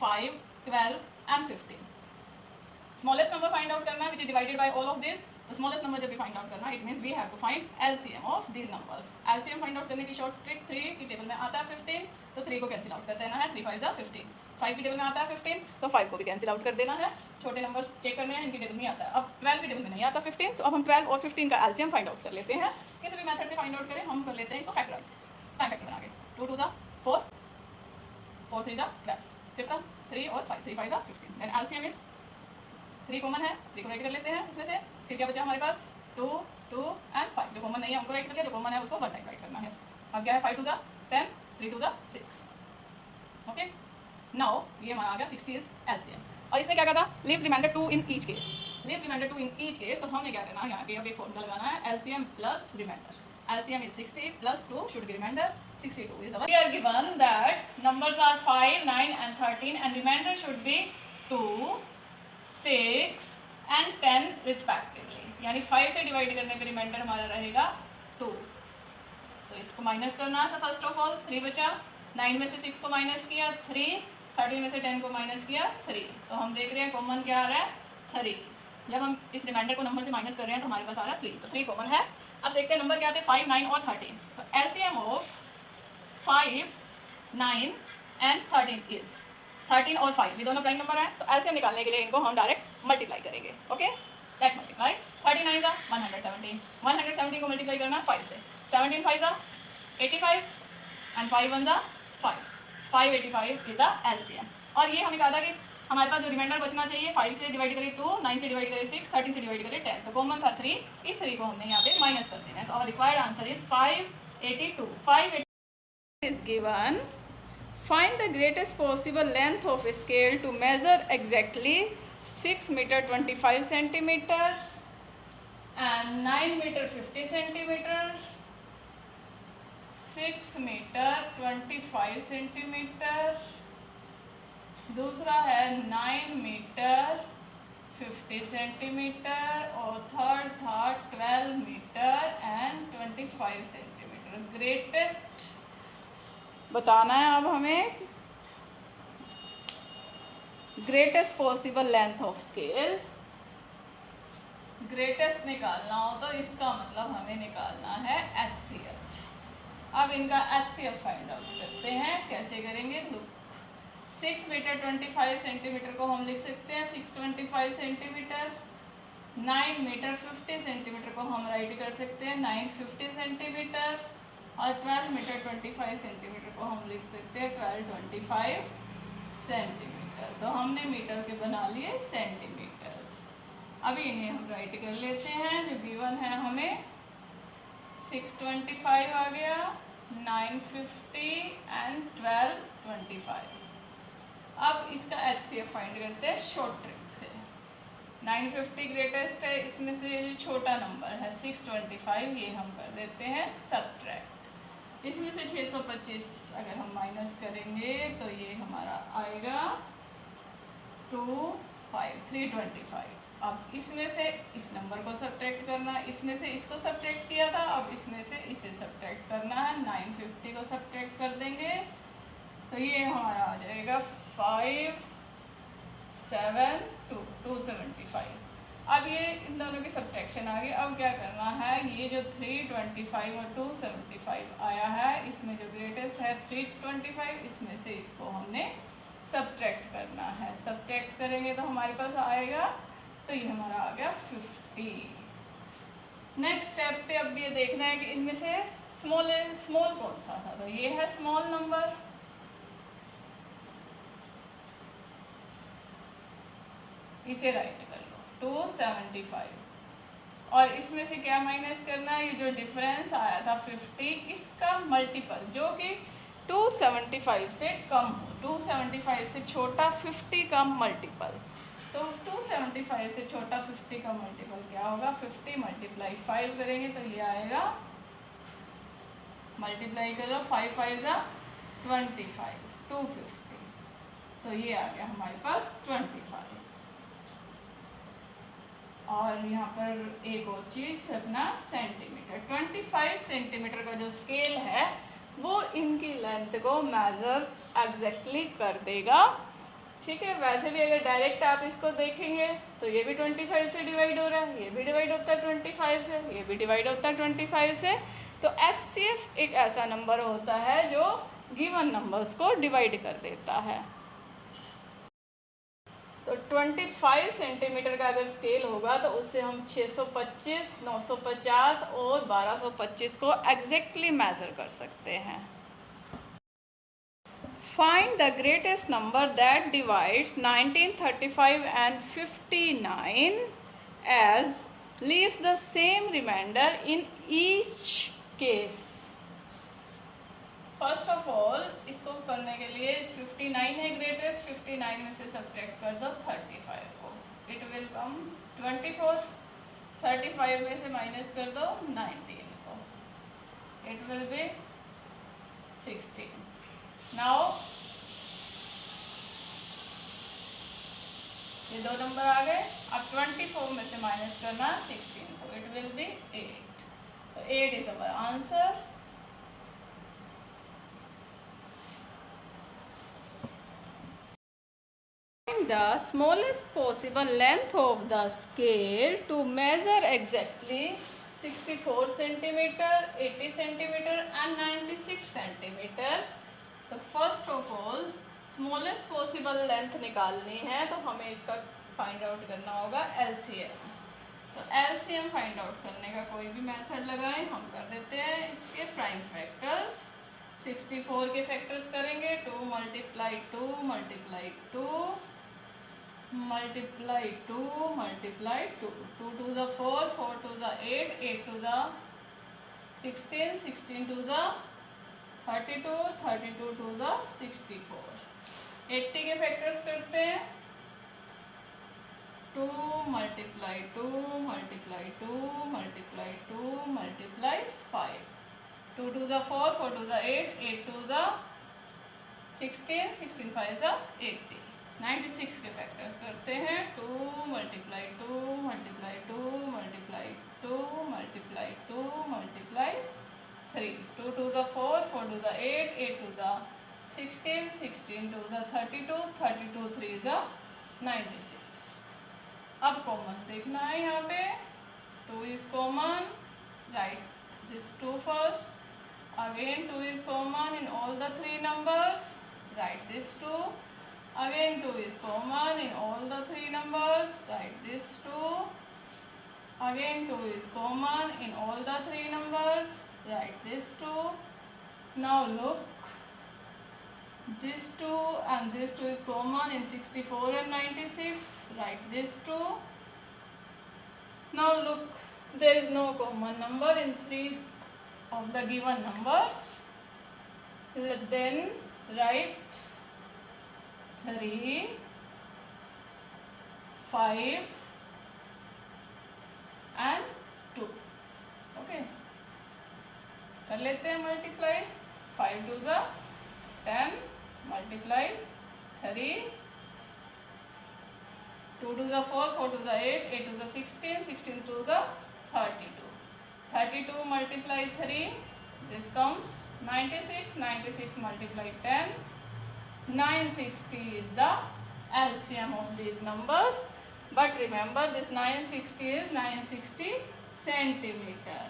5, 12 and 15. Smallest number find out करना है which is divided by all of this. तो smallest number जब भी फाइंड आउट करना है it means we have to find LCM of these numbers. LCM find out करने की short trick 3 की टेबल में आता है 15, तो 3 को कैंसिल आउट कर देना है. 3 5 15. 5 की टेबल में आता है 15, तो 5 को भी कैंसिल आउट कर देना है. छोटे नंबर्स चेक करने हैं, इनकी टेबल में आता है. अब 12 की टेबल में नहीं आता 15, तो अब हम 12 और 15 का एलसीएम फाइंड आउट कर लेते हैं. किसी भी मेथड से फाइंड आउट करें, हम कर लेते हैं इसको फैक्टराइज. टाइम फैक्टर बना के 2 2 4, 4 3 12, 5 3 और 5 3 5 15. देन एलसीएम इज 3 कॉमन है, 3 को राइट कर लेते हैं इसमें से. फिर क्या बचा हमारे पास 2 2 एंड 5. जो कॉमन नहीं है हमको राइट कर लिया, जो कॉमन है उसको 1 टाइम राइट करना है. अब क्या है 5 2 10, 3 2 6. ओके, नाउ ये हमारा आ गया 60 इज एलसीएम. और इसमें क्या कहा था, leave remainder 2 in each case. Leave remainder 2 in each case, तो हमें क्या करना है, यहाँ पे अब एक फॉर्मूला लगाना है LCM plus remainder. LCM is 60 plus 2 should be remainder 62 is our. We are given that numbers are 5, 9 and 13 and remainder should be 2, 6 and 10 respectively. यानी 5 से डिवाइड करने पे रिमाइंडर हमारा रहेगा 2. तो इसको माइनस करना है. फर्स्ट ऑफ ऑल 3 बचा, 9 में से 6 को माइनस किया 3, 13 में से 10 को माइनस किया 3. तो हम देख रहे हैं कॉमन क्या आ रहा है 3. जब हम इस रिमाइंडर को नंबर से माइनस कर रहे हैं तो हमारे पास आ रहा है 3, तो 3 कॉमन है. अब देखते हैं नंबर क्या आते हैं 5, 9 और 13. तो एलसीएम ऑफ 5, 9 एंड 13 इज 13 और 5, ये दोनों प्राइम नंबर है. तो एलसीएम निकालने के लिए इनको हम डायरेक्ट मल्टीप्लाई करेंगे. Okay, let's multiply. 39 का 117, 117 को मल्टीप्लाई करना है 5 से. 17 5 85 एंड 5 1 5, 585 इज द एलसीएम. और ये हमें कहा था कि हमारे पास जो रिमाइंडर बचना चाहिए 5 से डिवाइड करें 2, 9 से डिवाइड करें 6, 13 से डिवाइड करें 10. तो कॉमन था 3, इस 3 को हमने यहाँ पे माइनस कर देना है. तो our required answer is 582. 582 is given. Find the greatest possible length of a scale to measure exactly 6 meter 25 centimeter and 9 meter 50 centimeter, 6 meter 25 centimeter. दूसरा है 9 मीटर 50 सेंटीमीटर और थर्ड था 12 मीटर एंड 25 सेंटीमीटर. ग्रेटेस्ट बताना है अब हमें, greatest possible length of scale. Greatest निकालना हो तो इसका मतलब हमें निकालना है एचसीएफ. अब इनका एचसीएफ फाइंड आउट करते हैं. कैसे करेंगे, लुक 6 मीटर 25 सेंटीमीटर को हम लिख सकते हैं 625 सेंटीमीटर. 9 मीटर 50 सेंटीमीटर को हम राइट कर सकते हैं 950 सेंटीमीटर. और 12 मीटर 25 सेंटीमीटर को हम लिख सकते हैं 1225 सेंटीमीटर. तो हमने मीटर के बना लिए सेंटीमीटर्स. अभी इन्हें हम राइट कर लेते हैं. जो गिवन है हमें 625 आ गया, 950 एंड 1225. अब इसका एचसीएफ फाइंड करते हैं शॉर्ट ट्रिक से. 950 ग्रेटेस्ट है, इसमें से जो छोटा नंबर है 625, ये हम कर देते हैं सबट्रैक्ट. इसमें से 625 अगर हम माइनस करेंगे तो ये हमारा आएगा 2 5 325. अब इसमें से इस नंबर को सब्ट्रैक्ट करना है, इसमें से इसको सब्ट्रैक्ट किया था, अब इसमें से इसे सब्ट्रैक्ट करना है. 950 को सब्ट्रैक्ट कर देंगे तो ये हमारा आ जाएगा 5 7 2 275. अब ये इन दोनों की सब्ट्रैक्शन आ गई. अब क्या करना है, ये जो 325 और 275 आया है, इसमें जो ग्रेटेस्ट है 325, इसमें से इसको हमने सब्ट्रैक्ट करना है. सब्ट्रैक्ट करेंगे तो हमारे पास आएगा, तो ये हमारा आ गया 50. नेक्स्ट स्टेप पे अब ये देखना है कि इनमें से स्मॉल कौन सा था. तो ये है स्मॉल नंबर, इसे राइट कर लो 275. और इसमें से क्या माइनस करना है, ये जो डिफरेंस आया था 50, इसका मल्टीपल जो कि 275 से कम हो. 275 से छोटा 50 का मल्टीपल. तो 275 से छोटा 50 का मल्टीपल क्या होगा, 50 मल्टीप्लाई 5 करेंगे तो ये आएगा, मल्टीप्लाई करो 5 5 25, 250. तो ये आ गया हमारे पास 25. और यहाँ पर एक और चीज़ अपना सेंटीमीटर. 25 सेंटीमीटर का जो स्केल है वो इनकी लेंथ को मेजर एग्जैक्टली कर देगा ठीक है। वैसे भी अगर डायरेक्ट आप इसको देखेंगे तो ये भी 25 से डिवाइड हो रहा है, ये भी डिवाइड होता है 25 से, ये भी डिवाइड होता है 25 से। तो HCF एक ऐसा नंबर होता है जो गिवन नंबर्स को डिवाइड कर देता है। तो 25 सेंटीमीटर का अगर स्केल होगा तो उससे हम 625, 950 और 1225 को एग्जैक्टली मेजर कर सकते हैं। Find the greatest number that divides 1935 and 59 as leaves the same remainder in each case. First of all इसको करने के लिए 59 है ग्रेटेस्ट, 59 में से सब्ट्रैक्ट कर दो 35 को, इट विल कम 24। 35 में से माइनस कर दो 19 को, इट विल बी 16। नाउ ये दो नंबर आ गए। अब 24 में से माइनस करना 16 को, इट विल बी 8। तो 8 is our answer. The smallest possible length of the scale to measure exactly 64 centimeter, 80 centimeter and 96 centimeter. तो first of all smallest possible length निकालनी है तो हमें इसका फाइंड आउट करना होगा LCM। तो LCM फाइंड आउट करने का कोई भी मेथड लगाएं, हम कर देते हैं इसके प्राइम फैक्टर्स। 64 के फैक्टर्स करेंगे 2 multiply 2 multiply 2 multiply 2 multiply 2, 2 to the 4, 4 to the 8, 8 to the 16, 16 to the 32, 32 to the 64। 80 के फैक्टर्स करते हैं 2 multiply 2 multiply 2 multiply 2 multiply 5, 2 to the 4, 4 to the 8, 8 to the 16, 16 5 the 80। 96 के फैक्टर्स करते हैं 2 multiply 2 multiply 2 multiply 2 multiply 2 multiply 3, 2 to the 4, 4 to the 8, 8 to the 16, 16 to the 32, 32 3 the 96। अब common देखना है यहाँ पे, 2 is common, write this 2 first, again 2 is common in all the 3 numbers, write this 2, again 2 is common in all the 3 numbers, write this 2, again 2 is common in all the 3 numbers, write this 2. Now look, this 2 and this 2 is common in 64 and 96, write this 2. Now look, there is no common number in 3 of the given numbers, then write 3, 5 and 2। Okay, कर लेते हैं multiply. 5 2 जा 10 multiply 3, 2 2 जा 4, 4 2 जा 8, 8 2 जा 16, 16 2 जा 32, 32 multiply 3, this comes 96, 96 multiply 10, 960 is the LCM of these numbers, but remember this 960 is 960 centimeter.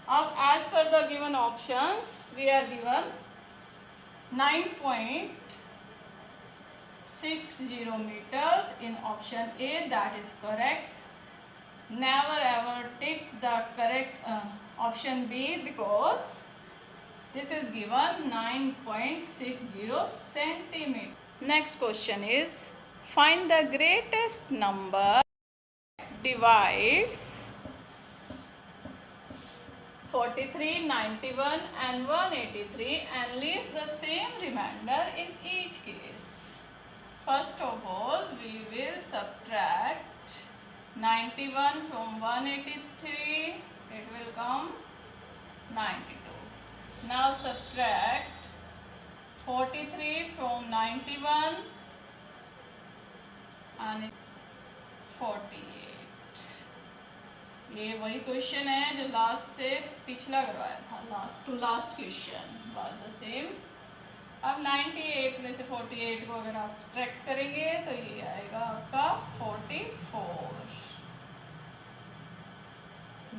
Now as per the given options we are given 9.60 meters in option A, that is correct. Never ever tick the correct option B because this is given 9.60 centimeter. Next question is find the greatest number divides 43, 91 and 183 and leaves the same remainder in each case. First of all we will subtract 91 from 183, it will come 92. Now subtract 43 from 91 and 48। ये वही question है जो last से पिछला करवाया था, last to last question was the same. अब 98 में से 48 को अगर आप सब्ट्रैक्ट करेंगे तो ये आएगा आपका 44।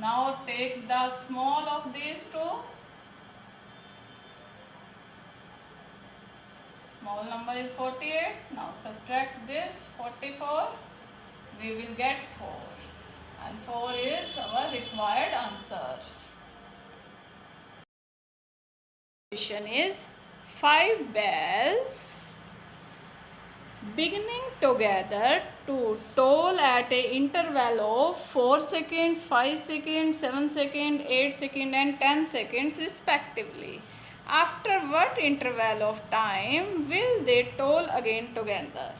Now take the small of this two, small number is 48. Now subtract this 44, we will get 4, and 4 is our required answer. Question is 5 bells beginning together to toll at a interval of 4 seconds, 5 seconds, 7 seconds, 8 seconds and 10 seconds respectively. After what interval of time will they toll again together?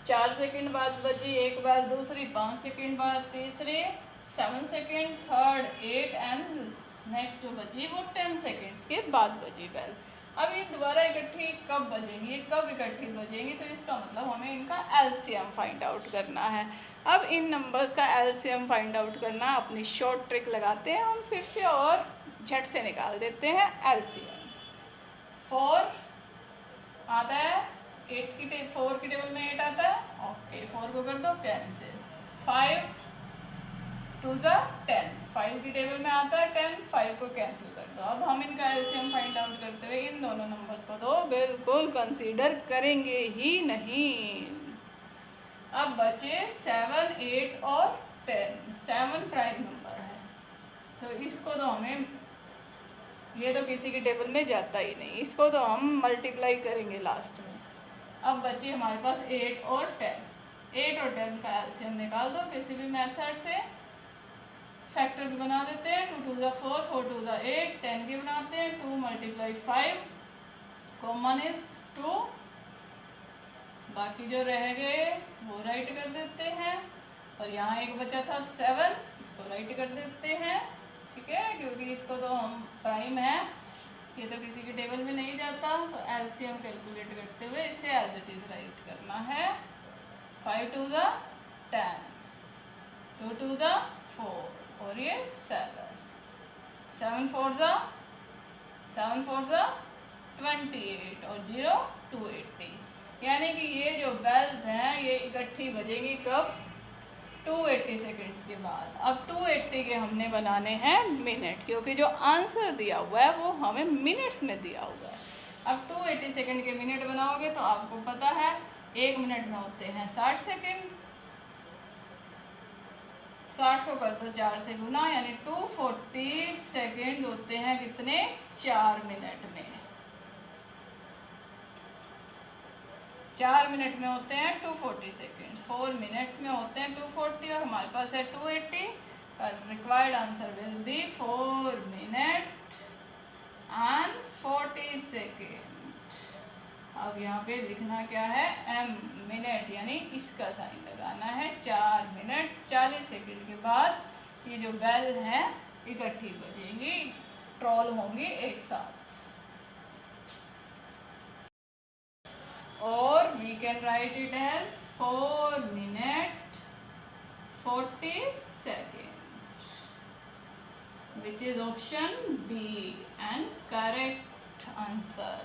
4 second बाद बजी एक बार, दूसरी 5 second बाद तीसरी, 7 second third, 8 and next जो बजी वो 10 seconds के बाद बजी बेल। अब ये दोबारा इकट्ठी कब बजेंगी, ये कब इकट्ठी बजेंगी, तो इसका मतलब हमें इनका एलसीएम फाइंड आउट करना है। अब इन नंबर्स का एलसीएम फाइंड आउट करना अपनी शॉर्ट ट्रिक लगाते हैं हम फिर से और झट से निकाल देते हैं एलसीएम। 4 आता है, 4 की टेबल में 8 आता है, ओके 4 को कर दो कैंसिल, 5 2 10, 5 की टेबल में आता है 10, 5 को कैंसिल कर दो। अब हम इनका एलसीएम फाइंड आउट करते हुए इन दोनों नंबर्स को तो बिल्कुल कंसीडर करेंगे ही नहीं। अब बचे 7, 8 और 10। 7 प्राइम नंबर है तो इसको तो हमें, ये तो किसी की टेबल में जाता ही नहीं, इसको तो हम मल्टीप्लाई करेंगे लास्ट में। अब बची हमारे पास 8 और 10। 8 और 10 का एलसीएम निकाल दो किसी भी मेथड से। फैक्टर्स बना देते हैं, 2 2 4, 4 2 8, 10 की बनाते हैं, 2 × 5, कॉमन इज 2, बाकी जो रह गए वो राइट कर देते हैं, और यहाँ एक बचा था 7, इसको राइट कर देते हैं, ठीक है, क्योंकि इसको तो हम प्राइम है, ये तो किसी की टेबल में नहीं जाता, तो एलसीएम कैलकुलेट करते हुए इसे एज इट इज राइट करना है। 5 2 10, 2 2 4 और ये 7, 7 4 28 और 0 280। यानी कि ये जो बेल्स हैं ये इकट्ठी बजेंगी कब, 280 सेकेंड्स के बाद। अब 280 के हमने बनाने हैं मिनट, क्योंकि जो आंसर दिया हुआ है वो हमें मिनट्स में दिया हुआ है। अब 280 सेकेंड के मिनट बनाओगे तो आपको पता है 1 मिनट में होते हैं 60 सेकेंड, 60 को कर दो 4 से गुना, यानी 240 सेकेंड होते हैं कितने, 4 मिनट में। 4 मिनट में होते हैं 240 सेकेंड, 4 मिनट्स में होते हैं 240, और हमारे पास है 280। Required answer will be 4 minute and 40 second. अब यहाँ पे लिखना क्या है, एम मिनट, यानी इसका साइन लगाना है। 4 मिनट 40 सेकेंड के बाद ये जो बेल है इकट्ठी बजेंगी, ट्रोल होंगी एक साथ, और we can write it as 4 minute 40 second, which is option B and correct answer.